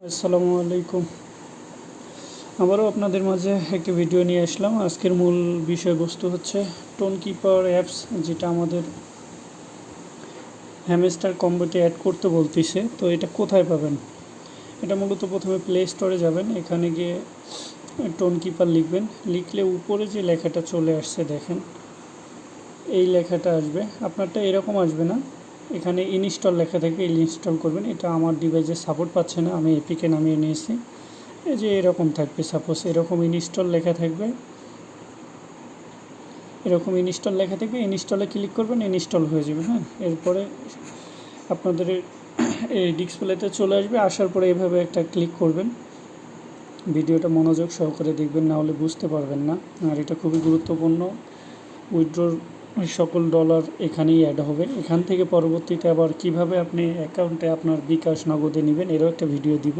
আসসালামু আলাইকুম। আবারও আপনাদের মাঝে একটি ভিডিও নিয়ে আসলাম। আজকের মূল বিষয়বস্তু হচ্ছে টোন কিপার অ্যাপস, যেটা আমাদের হ্যামস্টার কম্বোতে অ্যাড করতে বলতেছে। তো এটা কোথায় পাবেন? এটা মূলত প্রথমে প্লে স্টোরে যাবেন, এখানে গিয়ে টোন কিপার লিখবেন। লিখলে উপরে যে লেখাটা চলে আসছে দেখেন, এই লেখাটা আসবে। আপনারটা এরকম আসবে না, এখানে ইনস্টল লেখা থাকবে, ইনস্টল করবেন। এটা আমার ডিভাইসে সাপোর্ট পাচ্ছে না, আমি এপিকে নামিয়ে নিয়েছি। এই যে এরকম থাকবে, সাপোজ এরকম ইনস্টল লেখা থাকবে, এরকম ইনস্টল লেখা থাকবে। ইনস্টলে ক্লিক করবেন, ইনস্টল হয়ে যাবে। হ্যাঁ, এরপরে আপনাদের এই ডিসপ্লেতে চলে আসবে। আসার পরে এভাবে একটা ক্লিক করবেন। ভিডিওটা মনোযোগ সহকারে দেখবেন, না হলে বুঝতে পারবেন না। আর এটা খুবই গুরুত্বপূর্ণ। উইথড্রোর সকল ডলার এখানেই অ্যাড হবে। এখান থেকে পরবর্তীতে আবার কিভাবে আপনি অ্যাকাউন্টে আপনার বিকাশ নগদে নেবেন, এরও একটা ভিডিও দিব।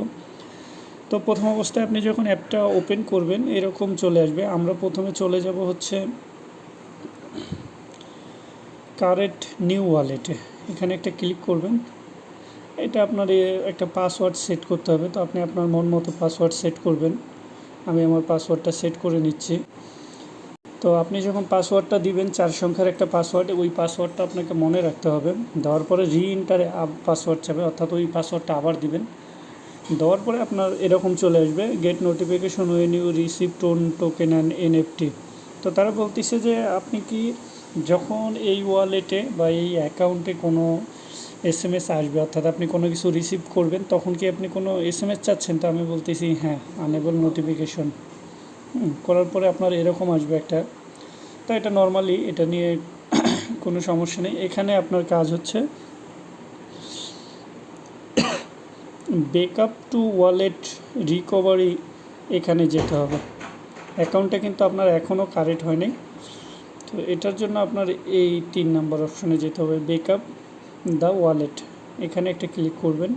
তো প্রথম অবস্থায় আপনি যখন অ্যাপটা ওপেন করবেন এরকম চলে আসবে। আমরা প্রথমে চলে যাব হচ্ছে কারেন্ট নিউ ওয়ালেটে। এখানে একটা ক্লিক করবেন। এটা আপনার একটা পাসওয়ার্ড সেট করতে হবে। তো আপনি আপনার মন মতো পাসওয়ার্ড সেট করবেন। আমি আমার পাসওয়ার্ডটা সেট করে নিচ্ছি। তো আপনি যখন পাসওয়ার্ডটা দিবেন, 4 সংখ্যার একটা পাসওয়ার্ড, ওই পাসওয়ার্ডটা আপনাকে মনে রাখতে হবে। দেওয়ার পরে রিএন্টারে পাসওয়ার্ড চাবে, অর্থাৎ ওই পাসওয়ার্ডটা আবার দিবেন। দেওয়ার পরে আপনার এরকম চলে আসবে, get notification when you receive tone token and NFT. তো তারা বলতেছে যে আপনি কি যখন এই ওয়ালেটে বা এই অ্যাকাউন্টে কোনো এসএমএস আসবে, অর্থাৎ আপনি কোনো কিছু রিসিভ করবেন, তখন কি আপনি কোনো এসএমএস চাচ্ছেন? তো আমি বলতেছি হ্যাঁ, আনেবল নোটিফিকেশন। করার পরে আপনার এরকম আসবে একটা। তো এটা নর্মালি, এটা নিয়ে কোনো সমস্যা নেই। এখানে আপনার কাজ হচ্ছে ব্যাকআপ টু ওয়ালেট রিকভারি, এখানে যেতে হবে। অ্যাকাউন্টটা কিন্তু আপনার এখনও কারেক্ট হয়নি। তো এটার জন্য আপনার এই 3 নম্বর অপশনে যেতে হবে, ব্যাকআপ দ্য ওয়ালেট। এখানে একটা ক্লিক করবেন।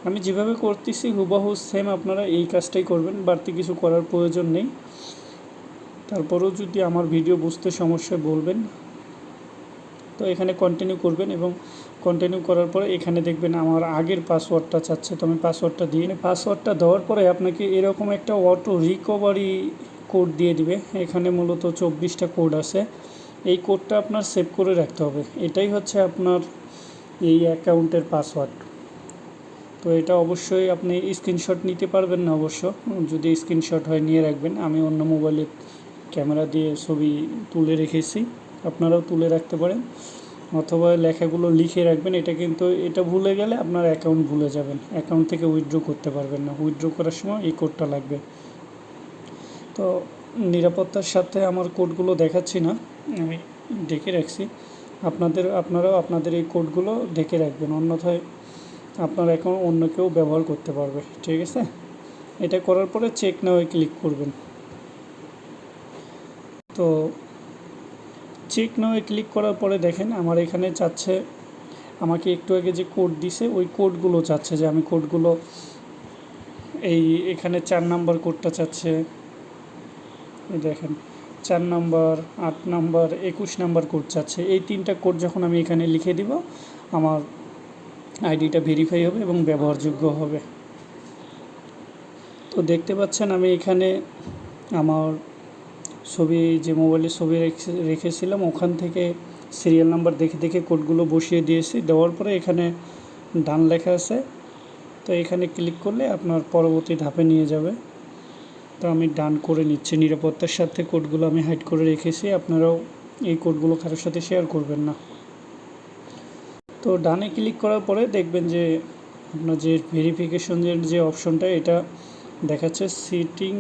আমি যেভাবে করতেছি হুবহু সেম আপনারা এই কাজটাই করবেন, বাড়তি কিছু করার প্রয়োজন নেই। তারপরেও যদি আমার ভিডিও বুঝতে সমস্যা বলবেন। তো এখানে কন্টিনিউ করবেন, এবং কন্টিনিউ করার পরে এখানে দেখবেন আমার আগের পাসওয়ার্ডটা চাচ্ছে। তো আমি পাসওয়ার্ডটা দিয়ে পাসওয়ার্ডটা দেওয়ার পরে আপনাকে এরকম একটা অটো রিকভারি কোড দিয়ে দিবে। এখানে মূলত 24টা কোড আছে। এই কোডটা আপনার সেভ করে রাখতে হবে। এটাই হচ্ছে আপনার এই অ্যাকাউন্টের পাসওয়ার্ড। তো এটা অবশ্যই আপনি স্ক্রিনশট নিতে পারবেন না, অবশ্য যদি স্ক্রিনশট হয় নিয়ে রাখবেন। আমি অন্য মোবাইলে ক্যামেরা দিয়ে ছবি তুলে রেখেছি, আপনারাও তুলে রাখতে পারেন, অথবা লেখাগুলো লিখে রাখবেন। এটা কিন্তু এটা ভুলে গেলে আপনার অ্যাকাউন্ট ভুলে যাবেন, অ্যাকাউন্ট থেকে উইথড্র করতে পারবেন না। উইথড্র করার সময় এই কোডটা লাগবে। তো নিরাপত্তার সাথে আমার কোডগুলো দেখাচ্ছি না, আমি ঢেকে রাখছি। আপনারাও আপনাদের এই কোডগুলো ঢেকে রাখবেন, অন্যথায় আপনার অ্যাকাউন্ট অন্য কেউ ব্যবহার করতে পারবে। ঠিক আছে, এটা করার পরে চেক নাওয়ে ক্লিক করবেন। তো চেক নাওয়ে ক্লিক করার পরে দেখেন আমার এখানে চাচ্ছে, আমাকে একটু আগে যে কোড দিছে ওই কোডগুলো চাচ্ছে, যে আমি কোডগুলো এখানে 4 নাম্বার কোডটা চাচ্ছে। দেখেন 4 নাম্বার, 8 নাম্বার, 21 নাম্বার কোড চাচ্ছে। এই 3টা কোড যখন আমি এখানে লিখে দিব, আমার আইডিটা ভেরিফাই হবে এবং ব্যবহারযোগ্য হবে। তো দেখতে পাচ্ছেন আমি এখানে আমার ছবি, যে মোবাইলে ছবি রেখেছিলাম, ওখান থেকে সিরিয়াল নাম্বার দেখে দেখে কোডগুলো বসিয়ে দিয়েছি। দেওয়ার পরে এখানে ডান লেখা আছে, তো এখানে ক্লিক করলে আপনার পরবর্তী ধাপে নিয়ে যাবে। তো আমি ডান করে নিচ্ছি। নিরাপত্তার সাথে কোডগুলো আমি হাইড করে রেখেছি, আপনারাও এই কোডগুলো কারোর সাথে শেয়ার করবেন না। তো ডানে ক্লিক করার পরে দেখবেন যে আপনার যে ভেরিফিকেশনের যে অপশনটা, এটা দেখাচ্ছে সিটিং।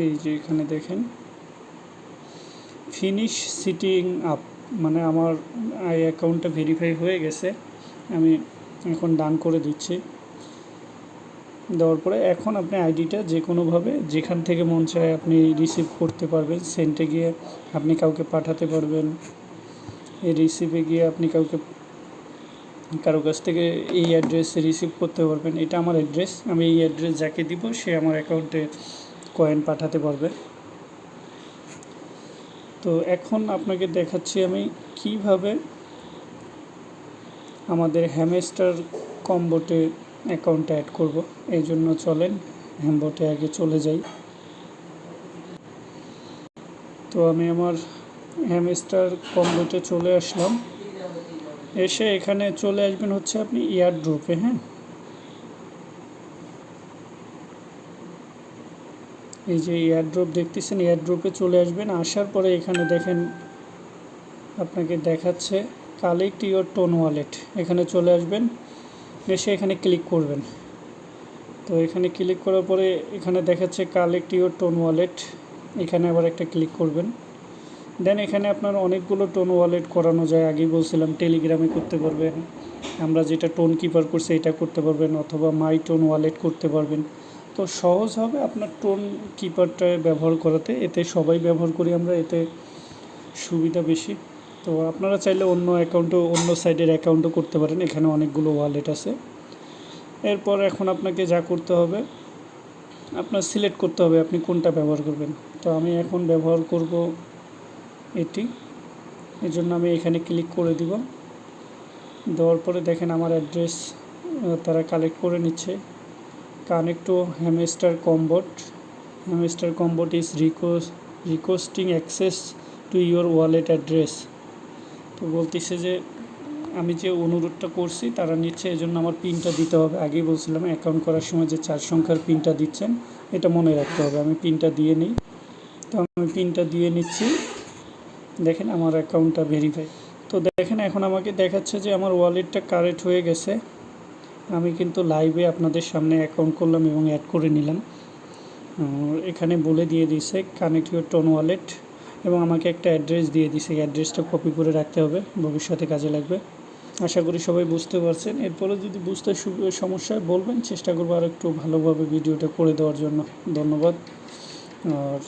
এই যে এখানে দেখেন ফিনিশ সিটিং আপ, মানে আমার অ্যাকাউন্টটা ভেরিফাই হয়ে গেছে। আমি এখন ডান করে দিচ্ছি। দেওয়ার পরে এখন আপনি আইডিটা যে কোনোভাবে যেখান থেকে মন চায় আপনি রিসিভ করতে পারবেন। সেন্টে গিয়ে আপনি কাউকে পাঠাতে পারবেন, এই রিসিভে গিয়ে আপনি কারো কাছ থেকে এই অ্যাড্রেসে রিসিভ করতে পারবেন। এটা আমার অ্যাড্রেস, আমি এই অ্যাড্রেস যাকে দিব সে আমার অ্যাকাউন্টে কয়েন পাঠাতে পারবে। তো এখন আপনাকে দেখাচ্ছি আমি কিভাবে আমাদের হ্যামস্টার কম্বোতে অ্যাকাউন্টে অ্যাড করব। এই জন্য চলেন হ্যামবটে আগে চলে যাই। তো আমি আমার হ্যামস্টার কম্বোতে চলে আসলাম। এসে এখানে চলে আসবেন হচ্ছে আপনি এয়ারড্রপে। হ্যাঁ, এই যে এয়ারড্রপ দেখতেছেন, এয়ারড্রপে চলে আসবেন। আসার পরে এখানে দেখেন আপনাকে দেখাচ্ছে কালেক্ট ইওর টোন ওয়ালেট, এখানে চলে আসবেন। এসে এখানে ক্লিক করবেন। তো এখানে ক্লিক করার পরে এখানে দেখাচ্ছে কালেক্ট ইওর টোন ওয়ালেট, এখানে আবার একটা ক্লিক করবেন। দেন এখানে আপনার অনেকগুলো টোন ওয়ালেট করানো যায়। আগেই বলছিলাম টেলিগ্রামে করতে পারবেন, আমরা যেটা টোন কিপার করছি এটা করতে পারবেন, অথবা মাই টোন ওয়ালেট করতে পারবেন। তো সহজ হবে আপনার টোন কিপারটা ব্যবহার করাতে, এতে সবাই ব্যবহার করি আমরা, এতে সুবিধা বেশি। তো আপনারা চাইলে অন্য অ্যাকাউন্টও, অন্য সাইডের অ্যাকাউন্টও করতে পারেন, এখানে অনেকগুলো ওয়ালেট আছে। এরপর এখন আপনাকে যা করতে হবে, আপনার সিলেক্ট করতে হবে আপনি কোনটা ব্যবহার করবেন। তো আমি এখন ব্যবহার করব এটি, এই জন্য আমি এখানে ক্লিক করে দিব। দেওয়ার পরে দেখেন আমার অ্যাড্রেস তারা কালেক্ট করে নিচ্ছে। Connect to hamster কম্বোট, hamster কম্বোট is requesting access to your wallet address. তো বলতেছে যে আমি যে অনুরোধটা করছি তারা নিচ্ছে, এই জন্য আমার পিনটা দিতে হবে। আগেই বলছিলাম অ্যাকাউন্ট করার সময় যে 4 সংখ্যার পিনটা দিচ্ছেন এটা মনে রাখতে হবে। আমি পিনটা দিয়ে নিই। তো আমি পিনটা দিয়ে নিচ্ছি। দেখেন আমার অ্যাকাউন্টটা ভেরিফাই। তো দেখেন এখন আমাকে দেখাচ্ছে যে আমার ওয়ালেটটা কারেক্ট হয়ে গেছে। আমি কিন্তু লাইভে আপনাদের সামনে অ্যাকাউন্ট করলাম এবং অ্যাড করে নিলাম। এখানে বলে দিয়ে দিয়েছে কানেক্ট ইউর টোন ওয়ালেট, এবং আমাকে একটা অ্যাড্রেস দিয়ে দিয়েছে। এই অ্যাড্রেসটা কপি করে রাখতে হবে, ভবিষ্যতে কাজে লাগবে। আশা করি সবাই বুঝতে পারছেন। এরপরে যদি বুঝতে সমস্যা হয় বলবেন, চেষ্টা করবো আর একটু ভালোভাবে ভিডিওটা করে দেওয়ার জন্য। ধন্যবাদ। আর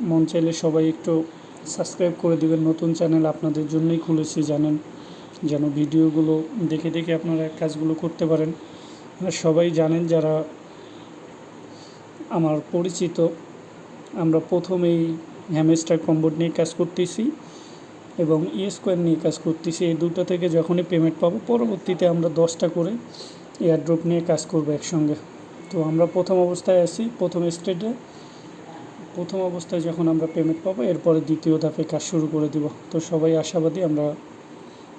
মন চাইলে সবাই একটু সাবস্ক্রাইব করে দেবেন। নতুন চ্যানেল আপনাদের জন্যই খুলেছি জানেন, যেন ভিডিওগুলো দেখে দেখে আপনারা কাজগুলো করতে পারেন। আর সবাই জানেন যারা আমার পরিচিত, আমরা প্রথমেই হ্যামস্টার কম্বোট নিয়ে কাজ করতেছি এবং স্কোয়ার নিয়ে কাজ করতেছি। এই দুটো থেকে যখনই পেমেন্ট পাবো, পরবর্তীতে আমরা 10টা করে এয়ারড্রপ নিয়ে কাজ করবো একসঙ্গে। তো আমরা প্রথম অবস্থায় আছি, প্রথম স্টেজে, প্রথম অবস্থায় যখন আমরা পেমেন্ট পাবো এরপরে দ্বিতীয় ধাপে কাজ শুরু করে দিব। তো সবাই আশাবাদী আমরা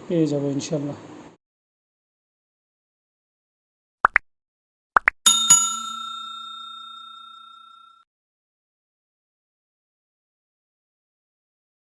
পেয়ে যাব ইনশাল্লাহ।